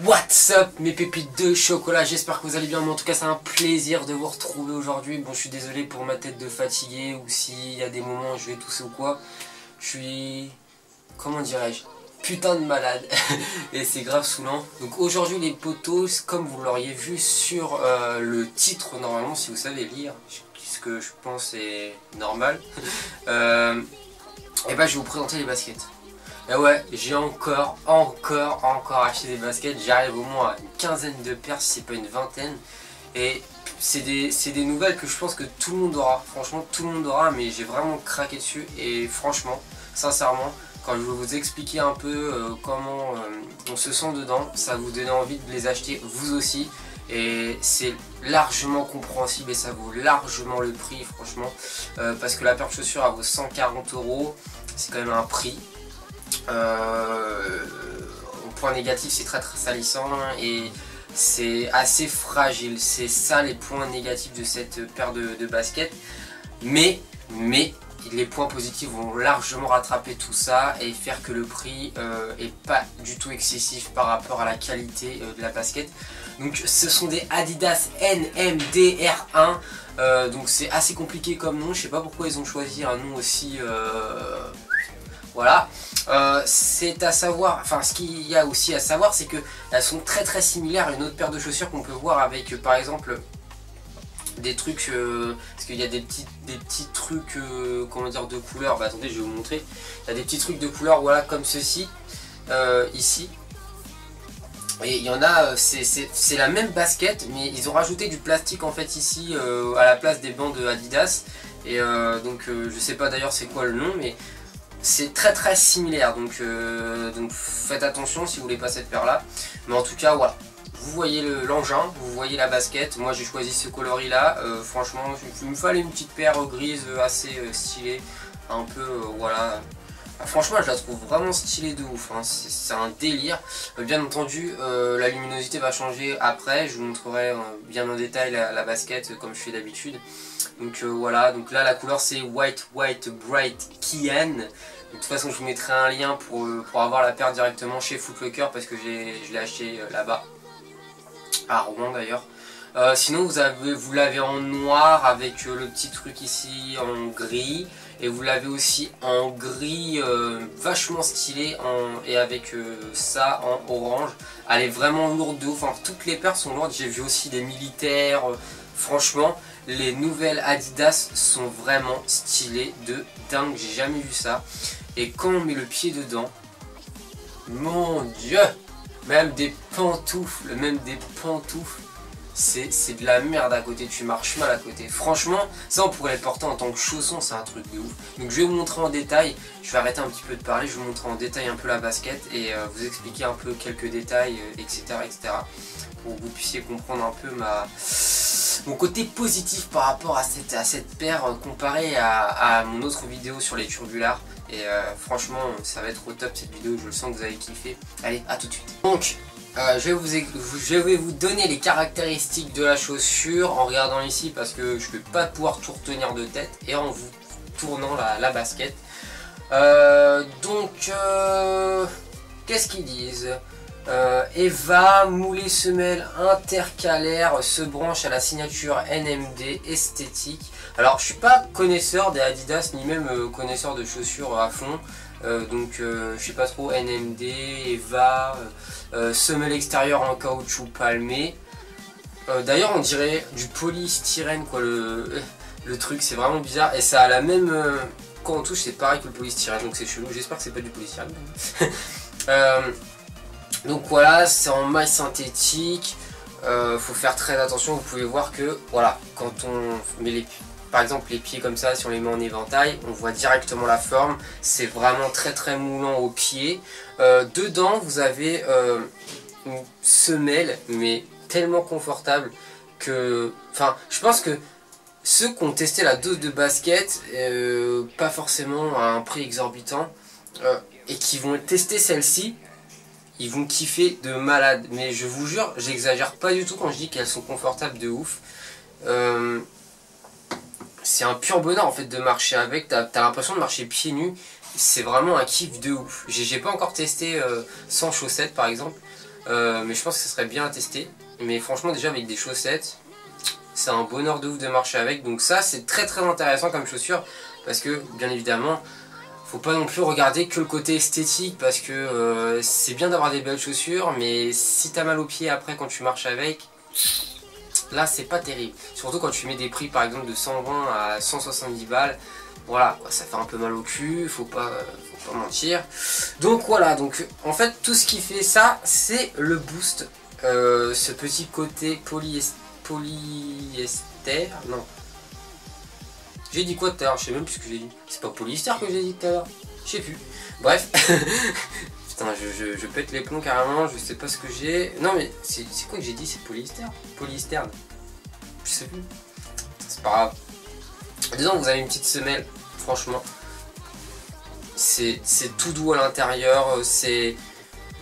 What's up mes pépites de chocolat, j'espère que vous allez bien, mais en tout cas c'est un plaisir de vous retrouver aujourd'hui. Bon, je suis désolé pour ma tête de fatigué ou s'il y a des moments où je vais tousser ou quoi. Je suis, comment dirais-je, putain de malade et c'est grave saoulant. Donc aujourd'hui les potos, comme vous l'auriez vu sur le titre normalement, si vous savez lire, ce que je pense est normal, et ben je vais vous présenter les baskets. Et ouais, j'ai encore acheté des baskets. J'arrive au moins à une quinzaine de paires, si c'est pas une vingtaine. Et c'est des nouvelles que je pense que tout le monde aura. Franchement, tout le monde aura, mais j'ai vraiment craqué dessus. Et franchement, sincèrement, quand je vais vous expliquer un peu comment on se sent dedans, ça va vous donner envie de les acheter vous aussi. Et c'est largement compréhensible et ça vaut largement le prix, franchement. Parce que la paire de chaussures, elle vaut 140 €. C'est quand même un prix. Au point négatif, c'est très salissant et c'est assez fragile. C'est ça les points négatifs de cette paire de baskets. Mais les points positifs vont largement rattraper tout ça et faire que le prix est pas du tout excessif par rapport à la qualité de la basket. Donc ce sont des Adidas NMDR1. Donc c'est assez compliqué comme nom. Je sais pas pourquoi ils ont choisi un nom aussi... Voilà, c'est à savoir, enfin ce qu'il y a aussi à savoir, c'est qu'elles sont très similaires à une autre paire de chaussures qu'on peut voir avec par exemple des trucs, parce qu'il y a des petits trucs, comment dire, de couleur. Bah attendez, je vais vous montrer. Il y a des petits trucs de couleur, voilà, comme ceci, ici. Et il y en a, c'est la même basket, mais ils ont rajouté du plastique en fait ici à la place des bandes Adidas. Et donc je sais pas d'ailleurs c'est quoi le nom, mais c'est très similaire, donc faites attention si vous voulez pas cette paire là. Mais en tout cas voilà, vous voyez l'engin, vous voyez la basket. Moi j'ai choisi ce coloris là, franchement il me fallait une petite paire grise assez stylée, un peu voilà. Franchement je la trouve vraiment stylée de ouf, hein. C'est un délire. Bien entendu la luminosité va changer après, je vous montrerai bien en détail la basket comme je fais d'habitude. Donc voilà, donc là la couleur c'est White Bright Cyan. De toute façon je vous mettrai un lien pour avoir la paire directement chez Foot Locker parce que je l'ai acheté là-bas, à Rouen d'ailleurs. Sinon vous l'avez en noir avec le petit truc ici en gris. Et vous l'avez aussi en gris vachement stylé et avec ça en orange. Elle est vraiment lourde de ouf, enfin, toutes les paires sont lourdes. J'ai vu aussi des militaires. Franchement, les nouvelles Adidas sont vraiment stylées de dingue. J'ai jamais vu ça. Et quand on met le pied dedans, mon dieu, même des pantoufles, c'est de la merde à côté, tu marches mal à côté. Franchement, ça on pourrait les porter en tant que chaussons, c'est un truc de ouf. Donc je vais vous montrer en détail, je vais arrêter un petit peu de parler, je vais vous montrer en détail un peu la basket et vous expliquer un peu quelques détails, etc. Pour que vous puissiez comprendre un peu mon côté positif par rapport à cette paire comparée à mon autre vidéo sur les turbulars. Et franchement, ça va être au top cette vidéo, je le sens que vous allez kiffer. Allez, à tout de suite. Donc, je vais vous donner les caractéristiques de la chaussure en regardant ici parce que je ne vais pas pouvoir tout retenir de tête et en vous tournant la basket. Qu'est-ce qu'ils disent? Eva, moulée semelle intercalaire, se branche à la signature NMD esthétique. Alors je suis pas connaisseur des Adidas ni même connaisseur de chaussures à fond. Je sais pas trop. NMD, Eva, semelle extérieure en caoutchouc palmé. D'ailleurs on dirait du polystyrène quoi, le truc, c'est vraiment bizarre. Et ça a la même... quand on touche c'est pareil que le polystyrène, donc c'est chelou. J'espère que c'est pas du polystyrène. Donc voilà, c'est en maille synthétique. Faut faire très attention. Vous pouvez voir que voilà, quand on met par exemple les pieds comme ça, si on les met en éventail, on voit directement la forme. C'est vraiment très moulant aux pieds. Dedans vous avez une semelle mais tellement confortable que, enfin, je pense que ceux qui ont testé la dose de basket, pas forcément à un prix exorbitant, et qui vont tester celle-ci, ils vont kiffer de malade. Mais je vous jure, j'exagère pas du tout quand je dis qu'elles sont confortables de ouf. C'est un pur bonheur en fait de marcher avec. T'as l'impression de marcher pieds nus. C'est vraiment un kiff de ouf. J'ai pas encore testé sans chaussettes par exemple. mais je pense que ce serait bien à tester. Mais franchement déjà avec des chaussettes, c'est un bonheur de ouf de marcher avec. Donc ça c'est très très intéressant comme chaussure, parce que bien évidemment faut pas non plus regarder que le côté esthétique, parce que c'est bien d'avoir des belles chaussures, mais si t'as mal aux pieds après quand tu marches avec, là c'est pas terrible. Surtout quand tu mets des prix par exemple de 120 à 170 balles, voilà, ça fait un peu mal au cul, faut pas mentir. Donc voilà, donc en fait tout ce qui fait ça c'est le boost, ce petit côté polyester, non. J'ai dit quoi tout à l'heure? Je sais même plus ce que j'ai dit. C'est pas polyester que j'ai dit tout à l'heure? Je sais plus. Bref. Putain, je pète les plombs carrément, je sais pas ce que j'ai. Non mais c'est quoi que j'ai dit? C'est polyester? Polyesterne? Je sais plus. C'est pas grave. Disons vous avez une petite semelle, franchement. C'est tout doux à l'intérieur, c'est...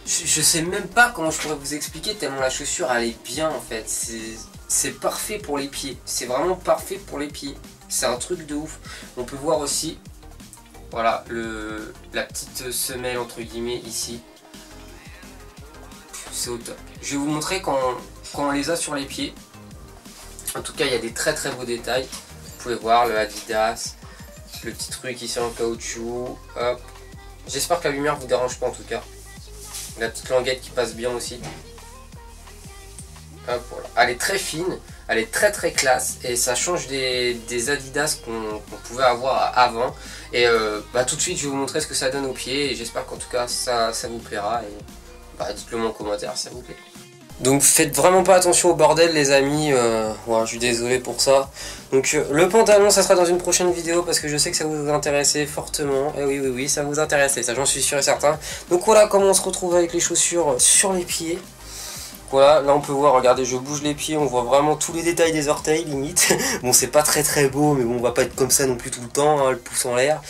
Je sais même pas comment je pourrais vous expliquer tellement la chaussure elle est bien en fait. C'est parfait pour les pieds. C'est vraiment parfait pour les pieds. C'est un truc de ouf. On peut voir aussi, voilà, la petite semelle entre guillemets ici. C'est au top. Je vais vous montrer quand on les a sur les pieds. En tout cas, il y a des très très beaux détails. Vous pouvez voir le Adidas, le petit truc ici en caoutchouc. Hop. J'espère que la lumière vous dérange pas en tout cas. La petite languette qui passe bien aussi. Hop, voilà. Elle est très fine, elle est très très classe et ça change des Adidas qu'on pouvait avoir avant. Et tout de suite je vais vous montrer ce que ça donne aux pieds et j'espère qu'en tout cas ça vous plaira. Et dites-le moi en commentaire si ça vous plaît. Donc faites vraiment pas attention au bordel les amis, voilà, je suis désolé pour ça. Donc le pantalon ça sera dans une prochaine vidéo parce que je sais que ça vous intéressait fortement. Et oui ça vous intéressait, ça j'en suis sûr et certain. Donc voilà comment on se retrouve avec les chaussures sur les pieds. Voilà, là on peut voir, regardez, je bouge les pieds, on voit vraiment tous les détails des orteils limite. Bon c'est pas très très beau mais bon on va pas être comme ça non plus tout le temps, hein, le pouce en l'air.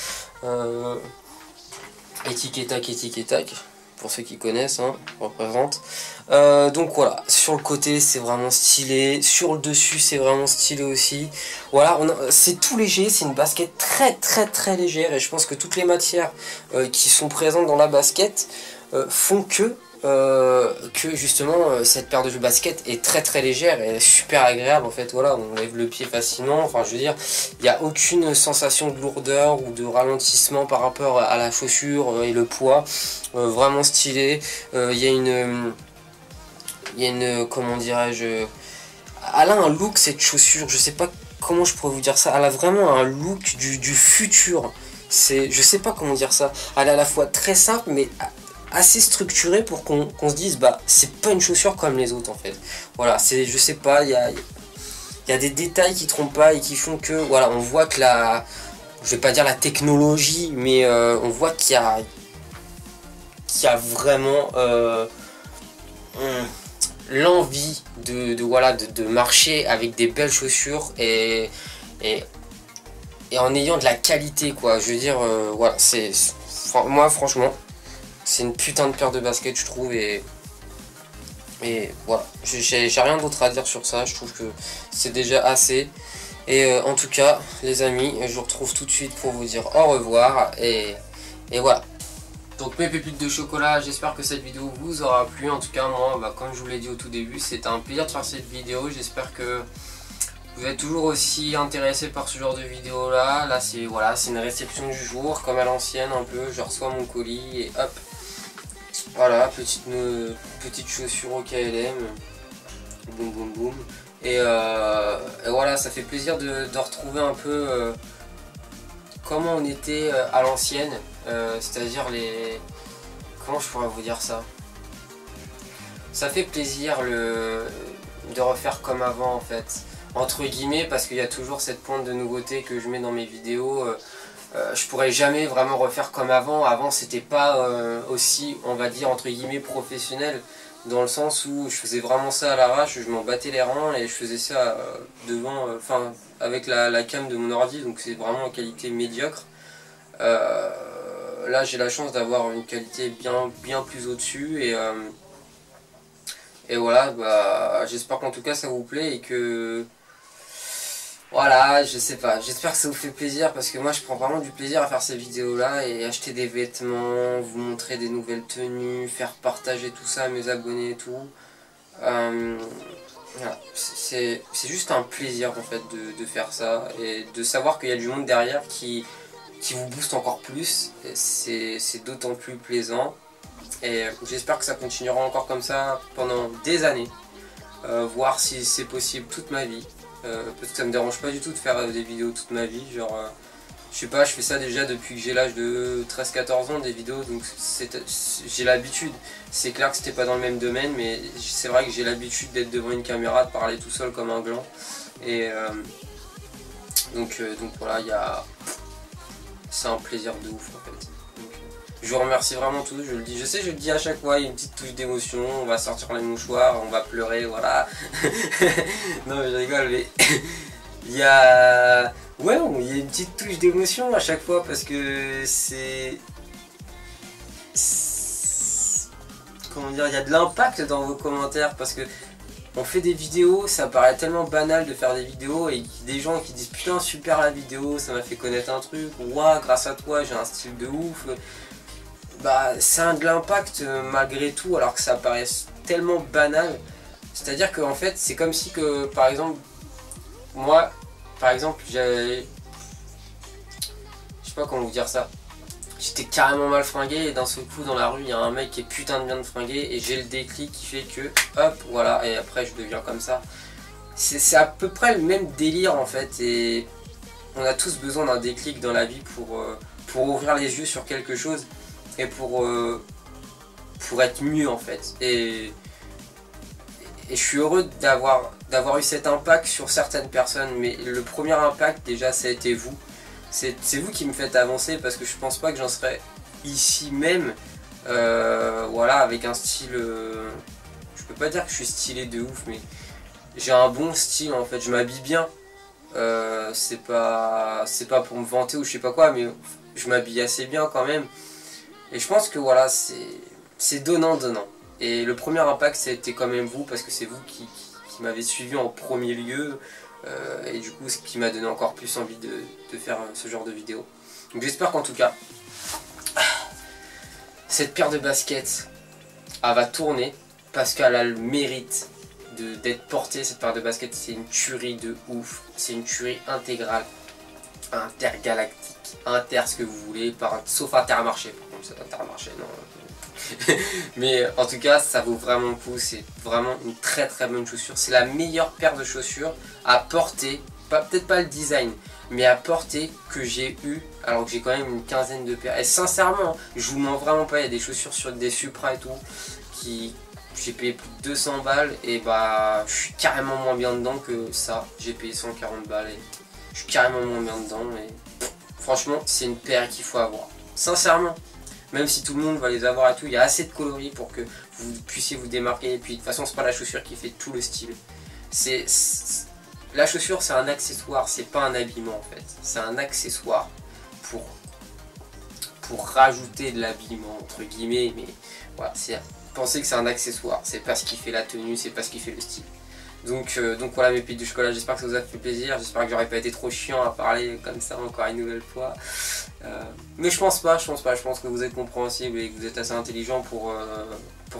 Étiquetac. Pour ceux qui connaissent, hein, représente. Donc voilà, sur le côté c'est vraiment stylé, sur le dessus c'est vraiment stylé aussi. Voilà, c'est tout léger, c'est une basket très légère et je pense que toutes les matières qui sont présentes dans la basket font que justement cette paire de baskets est très légère et super agréable en fait. Voilà, on lève le pied facilement, enfin je veux dire il n'y a aucune sensation de lourdeur ou de ralentissement par rapport à la chaussure et le poids. Vraiment stylé. Il y a une comment dirais-je, elle a un look cette chaussure, je sais pas comment je pourrais vous dire ça, elle a vraiment un look du futur. Je sais pas comment dire ça, elle est à la fois très simple mais assez structuré pour qu'on se dise c'est pas une chaussure comme les autres en fait. Voilà, je sais pas, il y a des détails qui trompent pas et qui font que voilà, on voit que je vais pas dire la technologie, mais on voit qu'il y a vraiment l'envie de marcher avec des belles chaussures et en ayant de la qualité quoi. Je veux dire voilà, moi franchement c'est une putain de paire de baskets je trouve et voilà, j'ai rien d'autre à dire sur ça, je trouve que c'est déjà assez. Et en tout cas les amis, je vous retrouve tout de suite pour vous dire au revoir et voilà. Donc mes pépites de chocolat, j'espère que cette vidéo vous aura plu. En tout cas moi, comme je vous l'ai dit au tout début, c'était un plaisir de faire cette vidéo. J'espère que vous êtes toujours aussi intéressé par ce genre de vidéo là. Là c'est une réception du jour, comme à l'ancienne un peu. Je reçois mon colis et hop. Voilà, petite chaussure au KLM. Boum. Et voilà, ça fait plaisir de retrouver un peu comment on était à l'ancienne. C'est-à-dire comment je pourrais vous dire ça? Ça fait plaisir de refaire comme avant en fait. Entre guillemets, parce qu'il y a toujours cette pointe de nouveauté que je mets dans mes vidéos. Je pourrais jamais vraiment refaire comme avant. Avant c'était pas aussi, on va dire entre guillemets, professionnel. Dans le sens où je faisais vraiment ça à l'arrache, je m'en battais les reins et je faisais ça devant, avec la cam de mon ordi, donc c'est vraiment en qualité médiocre. Là j'ai la chance d'avoir une qualité bien plus au-dessus et voilà, j'espère qu'en tout cas ça vous plaît et que Voilà, je sais pas, j'espère que ça vous fait plaisir parce que moi je prends vraiment du plaisir à faire ces vidéos là et acheter des vêtements, vous montrer des nouvelles tenues, faire partager tout ça à mes abonnés et tout. Voilà. C'est juste un plaisir en fait de faire ça et de savoir qu'il y a du monde derrière qui vous booste encore plus, c'est d'autant plus plaisant et j'espère que ça continuera encore comme ça pendant des années, voir si c'est possible toute ma vie. Parce que ça me dérange pas du tout de faire des vidéos toute ma vie, genre je sais pas, je fais ça déjà depuis que j'ai l'âge de 13-14 ans des vidéos, donc j'ai l'habitude. C'est clair que c'était pas dans le même domaine, mais c'est vrai que j'ai l'habitude d'être devant une caméra, de parler tout seul comme un gland. Et donc voilà, c'est un plaisir de ouf en fait. Donc, je vous remercie vraiment tous, je le dis, je sais, je le dis à chaque fois, il y a une petite touche d'émotion, on va sortir les mouchoirs, on va pleurer, voilà. Non mais je rigole, mais il y a... Ouais, il y a une petite touche d'émotion à chaque fois parce que c'est... Comment dire, il y a de l'impact dans vos commentaires parce que on fait des vidéos, ça paraît tellement banal de faire des vidéos et des gens qui disent putain super la vidéo, ça m'a fait connaître un truc, ouah grâce à toi j'ai un style de ouf. Bah ça a de l'impact malgré tout alors que ça paraît tellement banal. C'est-à-dire qu'en fait c'est comme si que par exemple moi par exemple je sais pas comment vous dire ça. J'étais carrément mal fringué et d'un seul coup dans la rue il y a un mec qui est putain de bien fringué et j'ai le déclic qui fait que hop voilà et après je deviens comme ça. C'est à peu près le même délire en fait et on a tous besoin d'un déclic dans la vie pour ouvrir les yeux sur quelque chose et pour être mieux en fait. Et je suis heureux d'avoir eu cet impact sur certaines personnes mais le premier impact déjà ça a été vous. C'est vous qui me faites avancer parce que je pense pas que j'en serais ici même, voilà, avec un style, je peux pas dire que je suis stylé de ouf, mais j'ai un bon style en fait, je m'habille bien, c'est pas pour me vanter ou je sais pas quoi, mais je m'habille assez bien quand même, et je pense que voilà, c'est donnant-donnant, et le premier impact ça a été quand même vous, parce que c'est vous qui m'avez suivi en premier lieu, et du coup ce qui m'a donné encore plus envie de faire ce genre de vidéo. Donc j'espère qu'en tout cas cette paire de baskets elle va tourner parce qu'elle a le mérite d'être portée. Cette paire de baskets c'est une tuerie de ouf, c'est une tuerie intégrale, intergalactique, ce que vous voulez, sauf Intermarché par contre, c'est Intermarché non. Mais en tout cas ça vaut vraiment le coup, c'est vraiment une très bonne chaussure, c'est la meilleure paire de chaussures à porter, peut-être pas le design mais à porter que j'ai eu alors que j'ai quand même une quinzaine de paires et sincèrement je vous mens vraiment pas, il y a des chaussures sur des Supra et tout qui j'ai payé plus de 200 balles et bah je suis carrément moins bien dedans que ça, j'ai payé 140 balles et je suis carrément moins bien dedans et franchement c'est une paire qu'il faut avoir, sincèrement. Même si tout le monde va les avoir et tout, il y a assez de coloris pour que vous puissiez vous démarquer. Et puis de toute façon, c'est pas la chaussure qui fait tout le style. La chaussure, c'est un accessoire, c'est pas un habillement en fait. C'est un accessoire pour rajouter de l'habillement entre guillemets. Mais voilà, pensez que c'est un accessoire. C'est pas ce qui fait la tenue, c'est pas ce qui fait le style. Donc voilà mes pépites de chocolat, j'espère que ça vous a fait plaisir, j'espère que j'aurais pas été trop chiant à parler comme ça encore une nouvelle fois. Mais je pense pas, je pense que vous êtes compréhensible et que vous êtes assez intelligent pour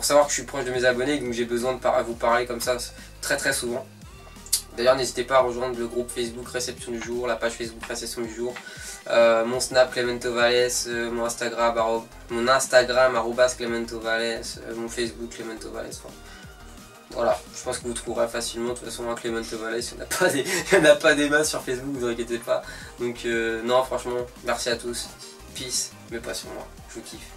savoir que je suis proche de mes abonnés, donc j'ai besoin de vous parler comme ça très souvent. D'ailleurs n'hésitez pas à rejoindre le groupe Facebook Réception du Jour, la page Facebook Réception du Jour, mon Snap Clementovales, mon Instagram @clementovales, mon Facebook Clementovales. Voilà, je pense que vous trouverez facilement, de toute façon, Clementovales, il n'y en a pas des masses sur Facebook, vous inquiétez pas. Donc non, franchement, merci à tous, peace, mais pas sur moi, je vous kiffe.